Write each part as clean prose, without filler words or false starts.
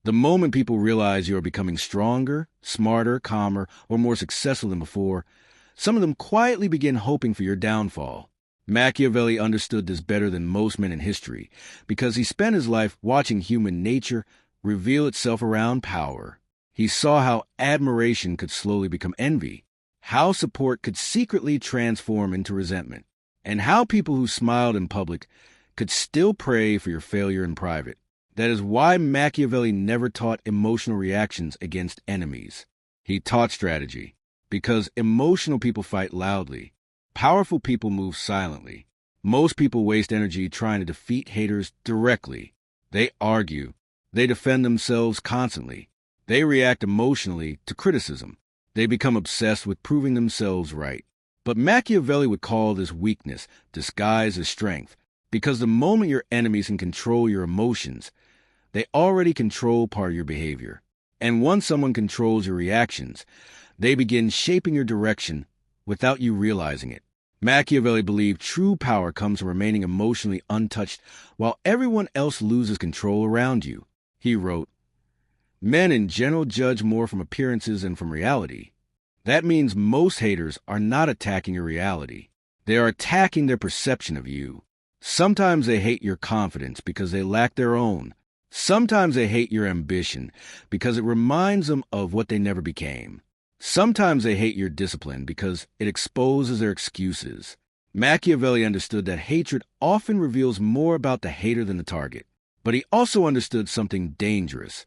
The moment people realize you are becoming stronger, smarter, calmer, or more successful than before, some of them quietly begin hoping for your downfall. Machiavelli understood this better than most men in history because he spent his life watching human nature reveal itself around power. He saw how admiration could slowly become envy, how support could secretly transform into resentment, and how people who smiled in public could still pray for your failure in private. That is why Machiavelli never taught emotional reactions against enemies. He taught strategy, because emotional people fight loudly. Powerful people move silently. Most people waste energy trying to defeat haters directly. They argue. They defend themselves constantly. They react emotionally to criticism. They become obsessed with proving themselves right. But Machiavelli would call this weakness, disguised as strength, because the moment your enemies can control your emotions, they already control part of your behavior. And once someone controls your reactions, they begin shaping your direction without you realizing it. Machiavelli believed true power comes from remaining emotionally untouched while everyone else loses control around you. He wrote, "Men in general judge more from appearances than from reality. That means most haters are not attacking your reality. They are attacking their perception of you. Sometimes they hate your confidence because they lack their own. Sometimes they hate your ambition because it reminds them of what they never became. Sometimes they hate your discipline because it exposes their excuses." Machiavelli understood that hatred often reveals more about the hater than the target. But he also understood something dangerous.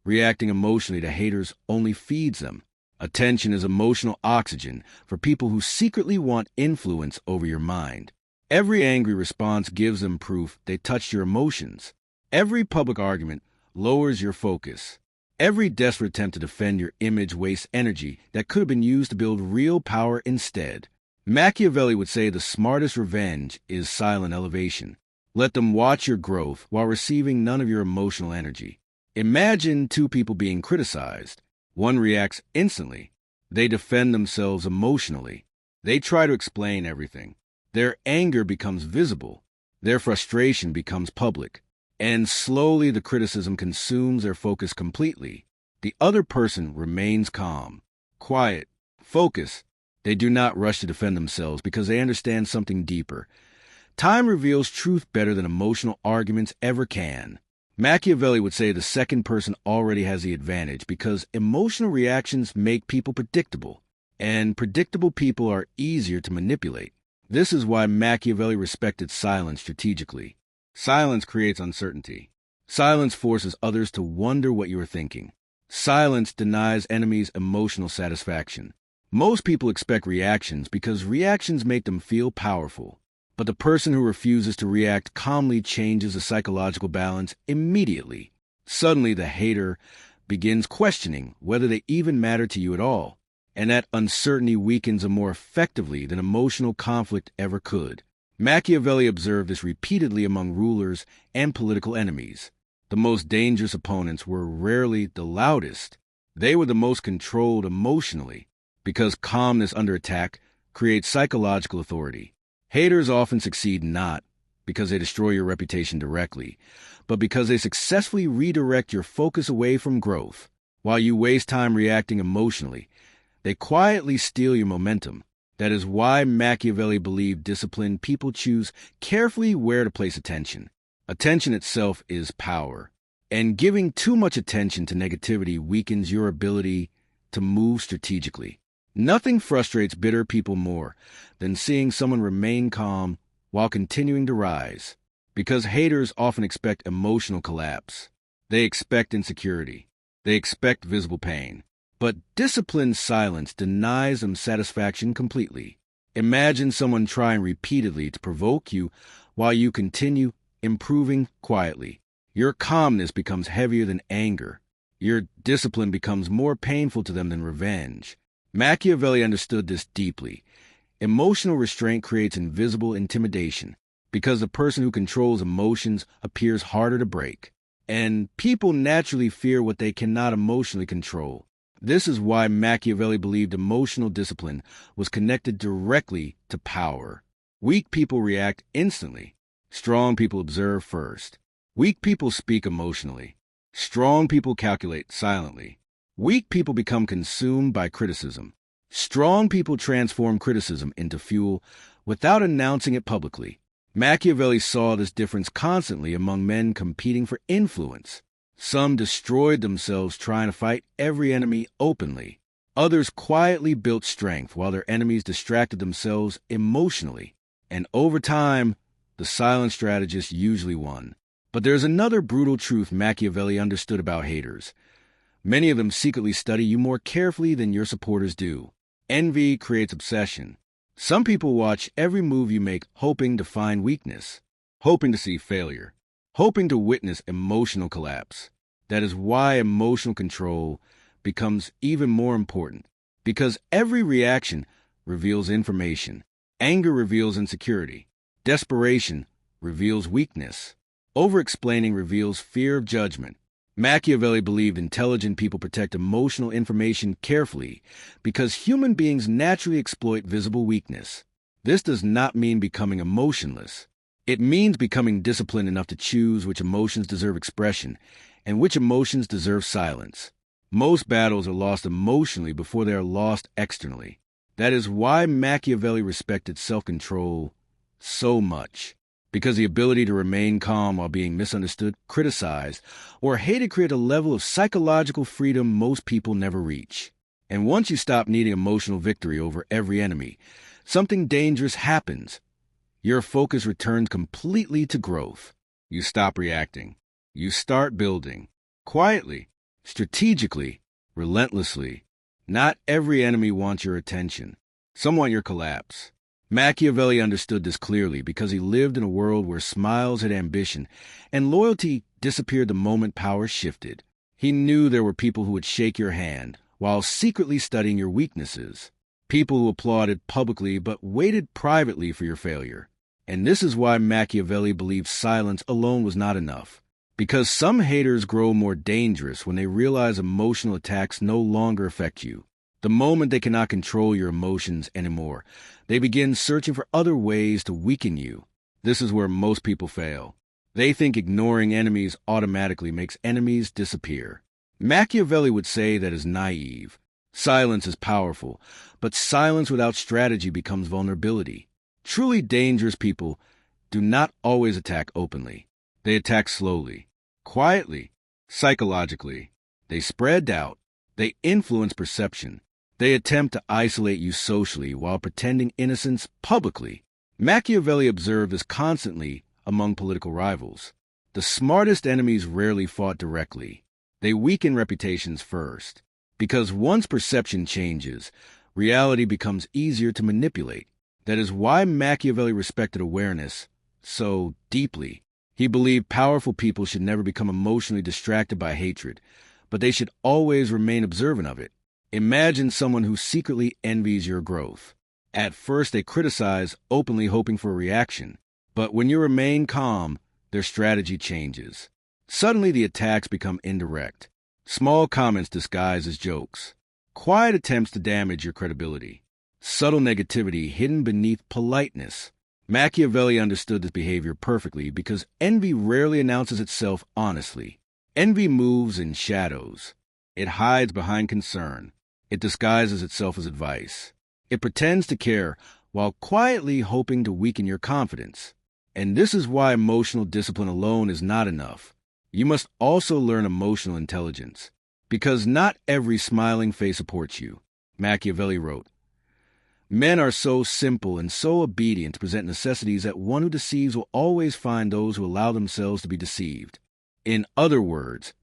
Reacting emotionally to haters only feeds them. Attention is emotional oxygen for people who secretly want influence over your mind. Every angry response gives them proof they touched your emotions. Every public argument lowers your focus. Every desperate attempt to defend your image wastes energy that could have been used to build real power instead. Machiavelli would say the smartest revenge is silent elevation. Let them watch your growth while receiving none of your emotional energy. Imagine two people being criticized. One reacts instantly. They defend themselves emotionally. They try to explain everything. Their anger becomes visible. Their frustration becomes public. And slowly the criticism consumes their focus completely. The other person remains calm, quiet, focused. They do not rush to defend themselves because they understand something deeper. Time reveals truth better than emotional arguments ever can. Machiavelli would say the second person already has the advantage because emotional reactions make people predictable, and predictable people are easier to manipulate. This is why Machiavelli respected silence strategically. Silence creates uncertainty. Silence forces others to wonder what you are thinking. Silence denies enemies emotional satisfaction. Most people expect reactions because reactions make them feel powerful. But the person who refuses to react calmly changes the psychological balance immediately. Suddenly, the hater begins questioning whether they even matter to you at all. And that uncertainty weakens them more effectively than emotional conflict ever could. Machiavelli observed this repeatedly among rulers and political enemies. The most dangerous opponents were rarely the loudest. They were the most controlled emotionally, because calmness under attack creates psychological authority. Haters often succeed not because they destroy your reputation directly, but because they successfully redirect your focus away from growth. While you waste time reacting emotionally, they quietly steal your momentum. That is why Machiavelli believed disciplined people choose carefully where to place attention. Attention itself is power, and giving too much attention to negativity weakens your ability to move strategically. Nothing frustrates bitter people more than seeing someone remain calm while continuing to rise, because haters often expect emotional collapse. They expect insecurity. They expect visible pain. But disciplined silence denies them satisfaction completely. Imagine someone trying repeatedly to provoke you while you continue improving quietly. Your calmness becomes heavier than anger. Your discipline becomes more painful to them than revenge. Machiavelli understood this deeply. Emotional restraint creates invisible intimidation because the person who controls emotions appears harder to break. And people naturally fear what they cannot emotionally control. This is why Machiavelli believed emotional discipline was connected directly to power. Weak people react instantly. Strong people observe first. Weak people speak emotionally. Strong people calculate silently. Weak people become consumed by criticism. Strong people transform criticism into fuel without announcing it publicly. Machiavelli saw this difference constantly among men competing for influence. Some destroyed themselves trying to fight every enemy openly. Others quietly built strength while their enemies distracted themselves emotionally. And over time, the silent strategist usually won. But there's another brutal truth Machiavelli understood about haters. Many of them secretly study you more carefully than your supporters do. Envy creates obsession. Some people watch every move you make hoping to find weakness, hoping to see failure, hoping to witness emotional collapse. That is why emotional control becomes even more important, because every reaction reveals information. Anger reveals insecurity. Desperation reveals weakness. Over-explaining reveals fear of judgment. Machiavelli believed intelligent people protect emotional information carefully because human beings naturally exploit visible weakness. This does not mean becoming emotionless. It means becoming disciplined enough to choose which emotions deserve expression and which emotions deserve silence. Most battles are lost emotionally before they are lost externally. That is why Machiavelli respected self-control so much. Because the ability to remain calm while being misunderstood, criticized, or hated create a level of psychological freedom most people never reach. And once you stop needing emotional victory over every enemy, something dangerous happens. Your focus returns completely to growth. You stop reacting. You start building. Quietly, strategically, relentlessly. Not every enemy wants your attention. Some want your collapse. Machiavelli understood this clearly because he lived in a world where smiles had ambition and loyalty disappeared the moment power shifted. He knew there were people who would shake your hand while secretly studying your weaknesses, people who applauded publicly but waited privately for your failure. And this is why Machiavelli believed silence alone was not enough. Because some haters grow more dangerous when they realize emotional attacks no longer affect you. The moment they cannot control your emotions anymore, they begin searching for other ways to weaken you. This is where most people fail. They think ignoring enemies automatically makes enemies disappear. Machiavelli would say that is naive. Silence is powerful, but silence without strategy becomes vulnerability. Truly dangerous people do not always attack openly. They attack slowly, quietly, psychologically. They spread doubt. They influence perception. They attempt to isolate you socially while pretending innocence publicly. Machiavelli observed this constantly among political rivals. The smartest enemies rarely fought directly. They weaken reputations first. Because once perception changes, reality becomes easier to manipulate. That is why Machiavelli respected awareness so deeply. He believed powerful people should never become emotionally distracted by hatred, but they should always remain observant of it. Imagine someone who secretly envies your growth. At first, they criticize, openly hoping for a reaction. But when you remain calm, their strategy changes. Suddenly, the attacks become indirect. Small comments disguised as jokes. Quiet attempts to damage your credibility. Subtle negativity hidden beneath politeness. Machiavelli understood this behavior perfectly because envy rarely announces itself honestly. Envy moves in shadows. It hides behind concern. It disguises itself as advice. It pretends to care while quietly hoping to weaken your confidence. And this is why emotional discipline alone is not enough. You must also learn emotional intelligence. Because not every smiling face supports you. Machiavelli wrote, "Men are so simple and so obedient to present necessities that one who deceives will always find those who allow themselves to be deceived." In other words,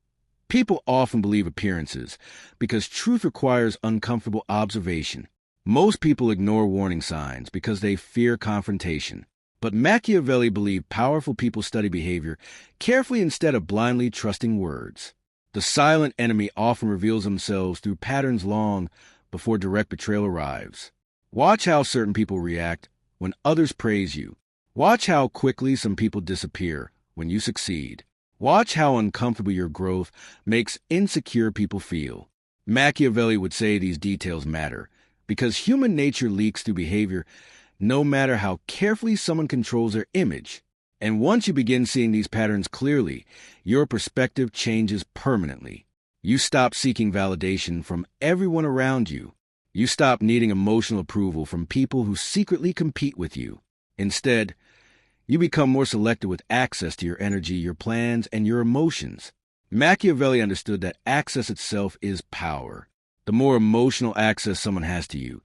people often believe appearances because truth requires uncomfortable observation. Most people ignore warning signs because they fear confrontation. But Machiavelli believed powerful people study behavior carefully instead of blindly trusting words. The silent enemy often reveals themselves through patterns long before direct betrayal arrives. Watch how certain people react when others praise you. Watch how quickly some people disappear when you succeed. Watch how uncomfortable your growth makes insecure people feel. Machiavelli would say these details matter because human nature leaks through behavior no matter how carefully someone controls their image. And once you begin seeing these patterns clearly, your perspective changes permanently. You stop seeking validation from everyone around you. You stop needing emotional approval from people who secretly compete with you. Instead, you become more selective with access to your energy, your plans, and your emotions. Machiavelli understood that access itself is power. The more emotional access someone has to you,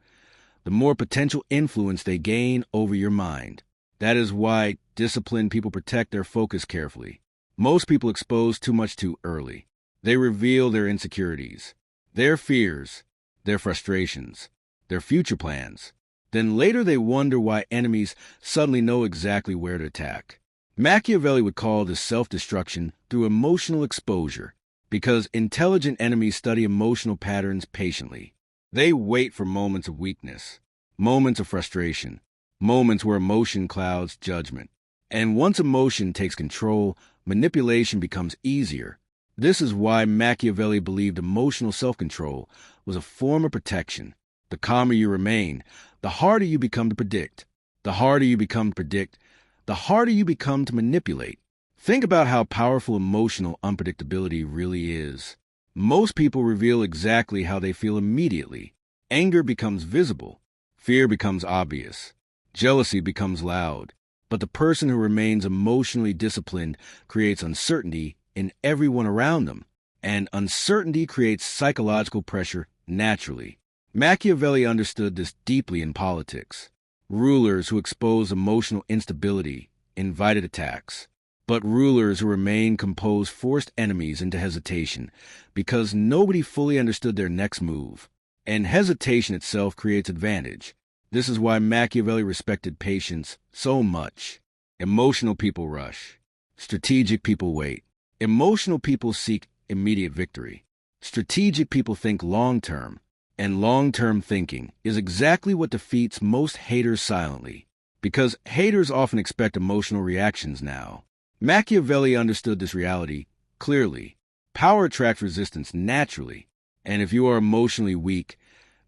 the more potential influence they gain over your mind. That is why disciplined people protect their focus carefully. Most people expose too much too early. They reveal their insecurities, their fears, their frustrations, their future plans. Then later they wonder why enemies suddenly know exactly where to attack. Machiavelli would call this self-destruction through emotional exposure, because intelligent enemies study emotional patterns patiently. They wait for moments of weakness, moments of frustration, moments where emotion clouds judgment. And once emotion takes control, manipulation becomes easier. This is why Machiavelli believed emotional self-control was a form of protection. The calmer you remain, the harder you become to predict. The harder you become to predict, the harder you become to manipulate. Think about how powerful emotional unpredictability really is. Most people reveal exactly how they feel immediately. Anger becomes visible. Fear becomes obvious. Jealousy becomes loud. But the person who remains emotionally disciplined creates uncertainty in everyone around them. And uncertainty creates psychological pressure naturally. Machiavelli understood this deeply in politics. Rulers who expose emotional instability invited attacks. But rulers who remained composed forced enemies into hesitation because nobody fully understood their next move. And hesitation itself creates advantage. This is why Machiavelli respected patience so much. Emotional people rush. Strategic people wait. Emotional people seek immediate victory. Strategic people think long-term. And long-term thinking is exactly what defeats most haters silently, because haters often expect emotional reactions now. Machiavelli understood this reality clearly. Power attracts resistance naturally, and if you are emotionally weak,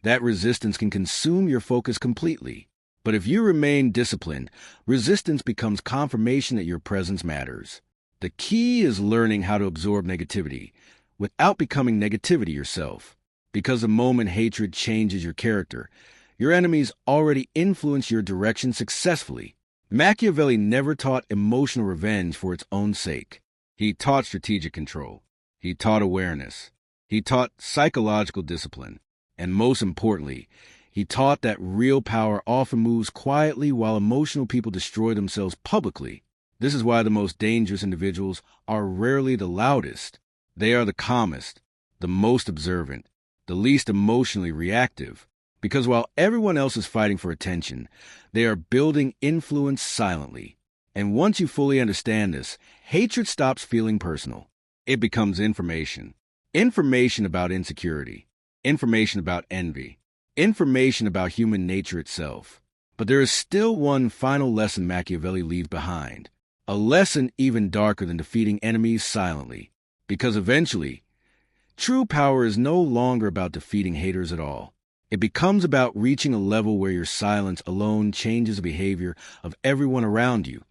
that resistance can consume your focus completely. But if you remain disciplined, resistance becomes confirmation that your presence matters. The key is learning how to absorb negativity without becoming negativity yourself. Because the moment hatred changes your character, your enemies already influence your direction successfully. Machiavelli never taught emotional revenge for its own sake. He taught strategic control. He taught awareness. He taught psychological discipline. And most importantly, he taught that real power often moves quietly while emotional people destroy themselves publicly. This is why the most dangerous individuals are rarely the loudest. They are the calmest, the most observant, the least emotionally reactive, because while everyone else is fighting for attention, they are building influence silently. And once you fully understand this, hatred stops feeling personal. It becomes information. Information about insecurity. Information about envy. Information about human nature itself. But there is still one final lesson Machiavelli leaves behind. A lesson even darker than defeating enemies silently. Because eventually, true power is no longer about defeating haters at all. It becomes about reaching a level where your silence alone changes the behavior of everyone around you.